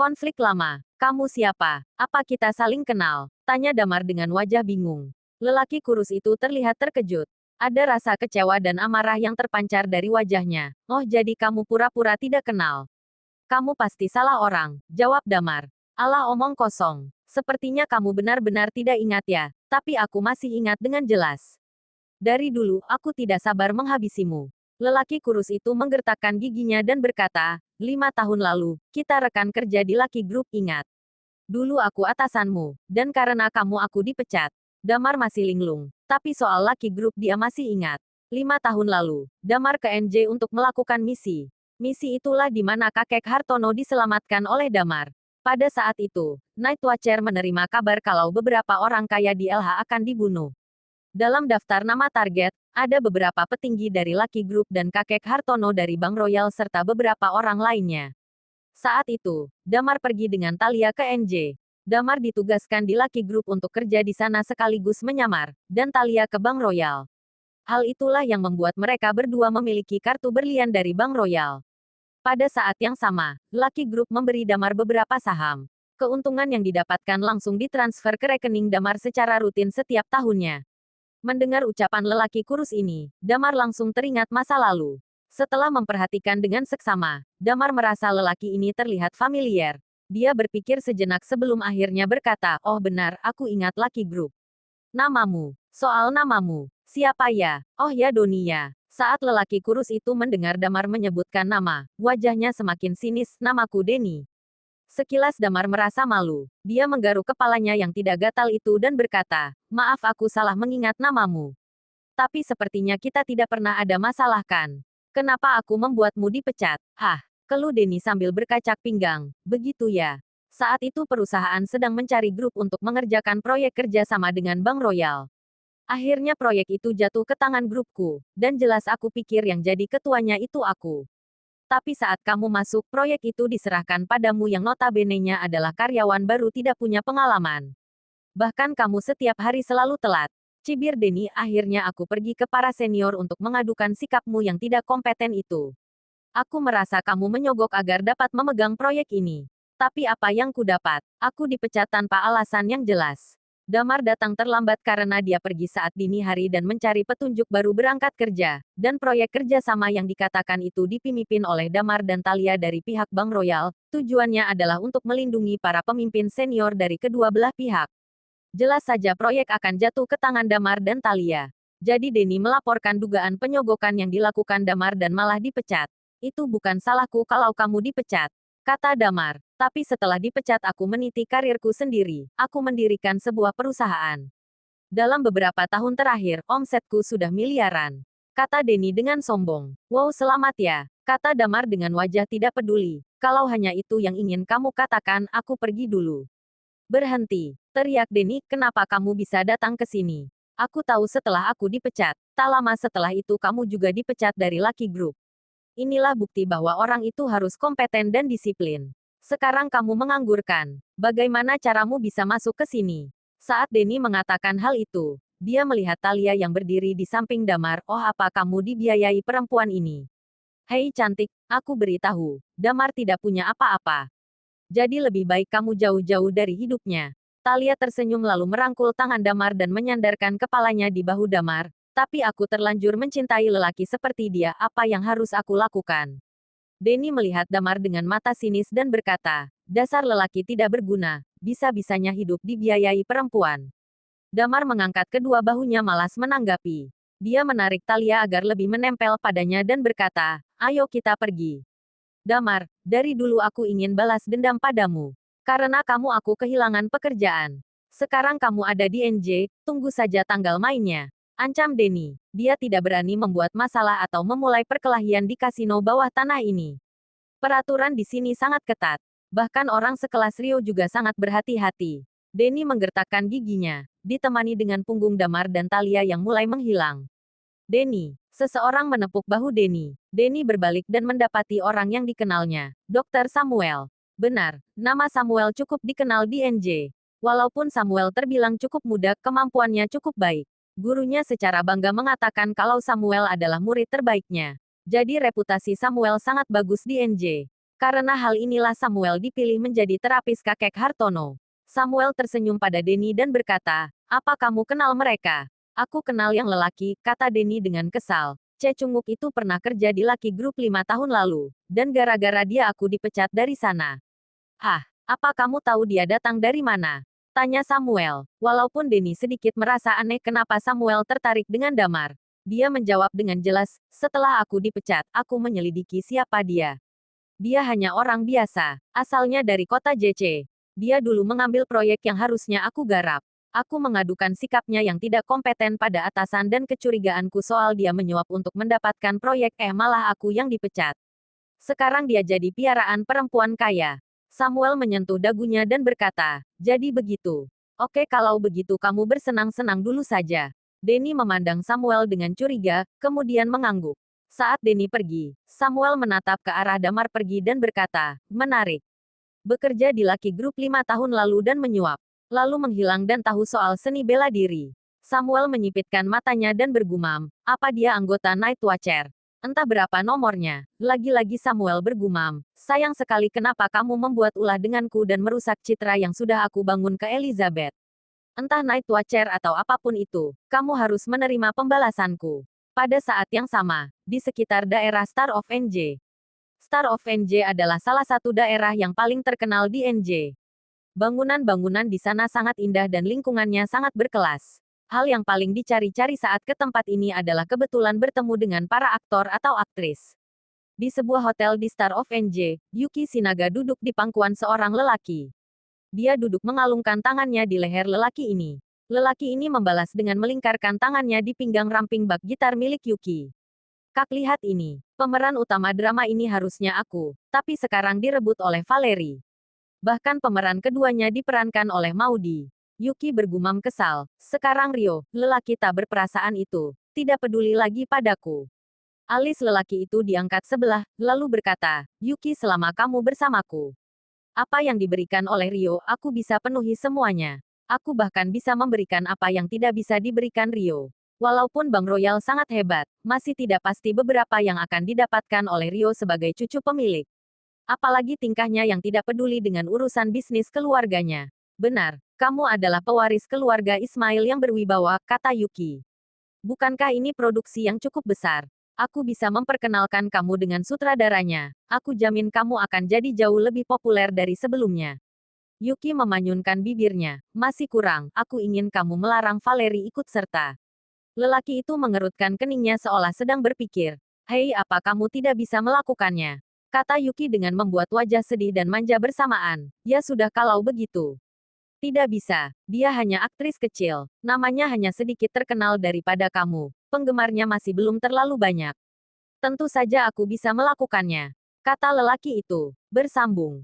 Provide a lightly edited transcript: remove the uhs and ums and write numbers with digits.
Konflik lama. Kamu siapa? Apa kita saling kenal? Tanya Damar dengan wajah bingung. Lelaki kurus itu terlihat terkejut. Ada rasa kecewa dan amarah yang terpancar dari wajahnya. Oh, jadi kamu pura-pura tidak kenal. Kamu pasti salah orang, jawab Damar. Alah, omong kosong. Sepertinya kamu benar-benar tidak ingat ya, tapi aku masih ingat dengan jelas. Dari dulu, aku tidak sabar menghabisimu. Lelaki kurus itu menggertakkan giginya dan berkata, 5 tahun lalu, kita rekan kerja di Lucky Group, ingat. Dulu aku atasanmu, dan karena kamu aku dipecat. Damar masih linglung, tapi soal Lucky Group dia masih ingat. 5 tahun lalu, Damar ke NJ untuk melakukan misi. Misi itulah di mana kakek Hartono diselamatkan oleh Damar. Pada saat itu, Night Watcher menerima kabar kalau beberapa orang kaya di LH akan dibunuh. Dalam daftar nama target, ada beberapa petinggi dari Lucky Group dan kakek Hartono dari Bank Royal serta beberapa orang lainnya. Saat itu, Damar pergi dengan Talia ke NJ. Damar ditugaskan di Lucky Group untuk kerja di sana sekaligus menyamar, dan Talia ke Bank Royal. Hal itulah yang membuat mereka berdua memiliki kartu berlian dari Bank Royal. Pada saat yang sama, Lucky Group memberi Damar beberapa saham. Keuntungan yang didapatkan langsung ditransfer ke rekening Damar secara rutin setiap tahunnya. Mendengar ucapan lelaki kurus ini, Damar langsung teringat masa lalu. Setelah memperhatikan dengan seksama, Damar merasa lelaki ini terlihat familiar. Dia berpikir sejenak sebelum akhirnya berkata, oh benar, aku ingat Lucky Group. Namamu. Soal namamu. Siapa ya? Oh ya, Donia. Saat lelaki kurus itu mendengar Damar menyebutkan nama, wajahnya semakin sinis, namaku Denny. Sekilas Damar merasa malu. Dia menggaruk kepalanya yang tidak gatal itu dan berkata, maaf aku salah mengingat namamu. Tapi sepertinya kita tidak pernah ada masalah kan? Kenapa aku membuatmu dipecat? Hah, keluh Denny sambil berkacak pinggang. Begitu ya. Saat itu perusahaan sedang mencari grup untuk mengerjakan proyek kerja sama dengan Bank Royal. Akhirnya proyek itu jatuh ke tangan grupku, dan jelas aku pikir yang jadi ketuanya itu aku. Tapi saat kamu masuk, proyek itu diserahkan padamu yang notabene-nya adalah karyawan baru tidak punya pengalaman. Bahkan kamu setiap hari selalu telat. Cibir Denny, akhirnya aku pergi ke para senior untuk mengadukan sikapmu yang tidak kompeten itu. Aku merasa kamu menyogok agar dapat memegang proyek ini. Tapi apa yang ku dapat? Aku dipecat tanpa alasan yang jelas. Damar datang terlambat karena dia pergi saat dini hari dan mencari petunjuk baru berangkat kerja, dan proyek kerja sama yang dikatakan itu dipimpin oleh Damar dan Talia dari pihak Bank Royal, tujuannya adalah untuk melindungi para pemimpin senior dari kedua belah pihak. Jelas saja proyek akan jatuh ke tangan Damar dan Talia. Jadi Denny melaporkan dugaan penyogokan yang dilakukan Damar dan malah dipecat. Itu bukan salahku kalau kamu dipecat, kata Damar. Tapi setelah dipecat aku meniti karirku sendiri. Aku mendirikan sebuah perusahaan. Dalam beberapa tahun terakhir, omsetku sudah miliaran. Kata Denny dengan sombong. Wow, selamat ya, kata Damar dengan wajah tidak peduli. Kalau hanya itu yang ingin kamu katakan, aku pergi dulu. Berhenti, teriak Denny, kenapa kamu bisa datang ke sini? Aku tahu setelah aku dipecat. Tak lama setelah itu kamu juga dipecat dari Lucky Group. Inilah bukti bahwa orang itu harus kompeten dan disiplin. Sekarang kamu menganggurkan. Bagaimana caramu bisa masuk ke sini? Saat Denny mengatakan hal itu, dia melihat Talia yang berdiri di samping Damar. Oh, apa kamu dibiayai perempuan ini? Hei cantik, aku beritahu, Damar tidak punya apa-apa. Jadi lebih baik kamu jauh-jauh dari hidupnya. Talia tersenyum lalu merangkul tangan Damar dan menyandarkan kepalanya di bahu Damar. Tapi aku terlanjur mencintai lelaki seperti dia, apa yang harus aku lakukan? Denny melihat Damar dengan mata sinis dan berkata, dasar lelaki tidak berguna, bisa-bisanya hidup dibiayai perempuan. Damar mengangkat kedua bahunya malas menanggapi. Dia menarik Talia agar lebih menempel padanya dan berkata, ayo kita pergi. Damar, dari dulu aku ingin balas dendam padamu. Karena kamu aku kehilangan pekerjaan. Sekarang kamu ada di NJ, tunggu saja tanggal mainnya. Ancam Denny. Dia tidak berani membuat masalah atau memulai perkelahian di kasino bawah tanah ini. Peraturan di sini sangat ketat. Bahkan orang sekelas Rio juga sangat berhati-hati. Denny menggertakkan giginya, ditemani dengan punggung Damar dan Talia yang mulai menghilang. Denny. Seseorang menepuk bahu Denny. Denny berbalik dan mendapati orang yang dikenalnya, Dr. Samuel. Benar, nama Samuel cukup dikenal di NJ. Walaupun Samuel terbilang cukup muda, kemampuannya cukup baik. Gurunya secara bangga mengatakan kalau Samuel adalah murid terbaiknya. Jadi reputasi Samuel sangat bagus di NJ. Karena hal inilah Samuel dipilih menjadi terapis kakek Hartono. Samuel tersenyum pada Denny dan berkata, apa kamu kenal mereka? Aku kenal yang lelaki, kata Denny dengan kesal. Cecunguk itu pernah kerja di Lucky Group 5 tahun lalu, dan gara-gara dia aku dipecat dari sana. Hah, apa kamu tahu dia datang dari mana? Tanya Samuel. Walaupun Denny sedikit merasa aneh kenapa Samuel tertarik dengan Damar. Dia menjawab dengan jelas, setelah aku dipecat, aku menyelidiki siapa dia. Dia hanya orang biasa, asalnya dari kota JC. Dia dulu mengambil proyek yang harusnya aku garap. Aku mengadukan sikapnya yang tidak kompeten pada atasan dan kecurigaanku soal dia menyuap untuk mendapatkan proyek malah aku yang dipecat. Sekarang dia jadi piaraan perempuan kaya. Samuel menyentuh dagunya dan berkata, jadi begitu. Oke kalau begitu kamu bersenang-senang dulu saja. Denny memandang Samuel dengan curiga, kemudian mengangguk. Saat Denny pergi, Samuel menatap ke arah Damar pergi dan berkata, menarik. Bekerja di Lucky Group 5 tahun lalu dan menyuap. Lalu menghilang dan tahu soal seni bela diri. Samuel menyipitkan matanya dan bergumam, apa dia anggota Night Watcher? Entah berapa nomornya. Lagi-lagi Samuel bergumam, sayang sekali kenapa kamu membuat ulah denganku dan merusak citra yang sudah aku bangun ke Elizabeth. Entah Night Watcher atau apapun itu, kamu harus menerima pembalasanku. Pada saat yang sama, di sekitar daerah Star of NJ. Star of NJ adalah salah satu daerah yang paling terkenal di NJ. Bangunan-bangunan di sana sangat indah dan lingkungannya sangat berkelas. Hal yang paling dicari-cari saat ke tempat ini adalah kebetulan bertemu dengan para aktor atau aktris. Di sebuah hotel di Star of NJ, Yuki Sinaga duduk di pangkuan seorang lelaki. Dia duduk mengalungkan tangannya di leher lelaki ini. Lelaki ini membalas dengan melingkarkan tangannya di pinggang ramping bak gitar milik Yuki. Kak lihat ini, pemeran utama drama ini harusnya aku, tapi sekarang direbut oleh Valerie. Bahkan pemeran keduanya diperankan oleh Maudi. Yuki bergumam kesal. Sekarang Rio, lelaki tak berperasaan itu, tidak peduli lagi padaku. Alis lelaki itu diangkat sebelah, lalu berkata, Yuki selama kamu bersamaku. Apa yang diberikan oleh Rio, aku bisa penuhi semuanya. Aku bahkan bisa memberikan apa yang tidak bisa diberikan Rio. Walaupun Bank Royal sangat hebat, masih tidak pasti beberapa yang akan didapatkan oleh Rio sebagai cucu pemilik. Apalagi tingkahnya yang tidak peduli dengan urusan bisnis keluarganya. Benar, kamu adalah pewaris keluarga Ismail yang berwibawa, kata Yuki. Bukankah ini produksi yang cukup besar? Aku bisa memperkenalkan kamu dengan sutradaranya. Aku jamin kamu akan jadi jauh lebih populer dari sebelumnya. Yuki memanyunkan bibirnya. Masih kurang, aku ingin kamu melarang Valerie ikut serta. Lelaki itu mengerutkan keningnya seolah sedang berpikir. Hei, apa kamu tidak bisa melakukannya? Kata Yuki dengan membuat wajah sedih dan manja bersamaan. Ya sudah kalau begitu. Tidak bisa. Dia hanya aktris kecil. Namanya hanya sedikit terkenal daripada kamu. Penggemarnya masih belum terlalu banyak. Tentu saja aku bisa melakukannya. Kata lelaki itu. Bersambung.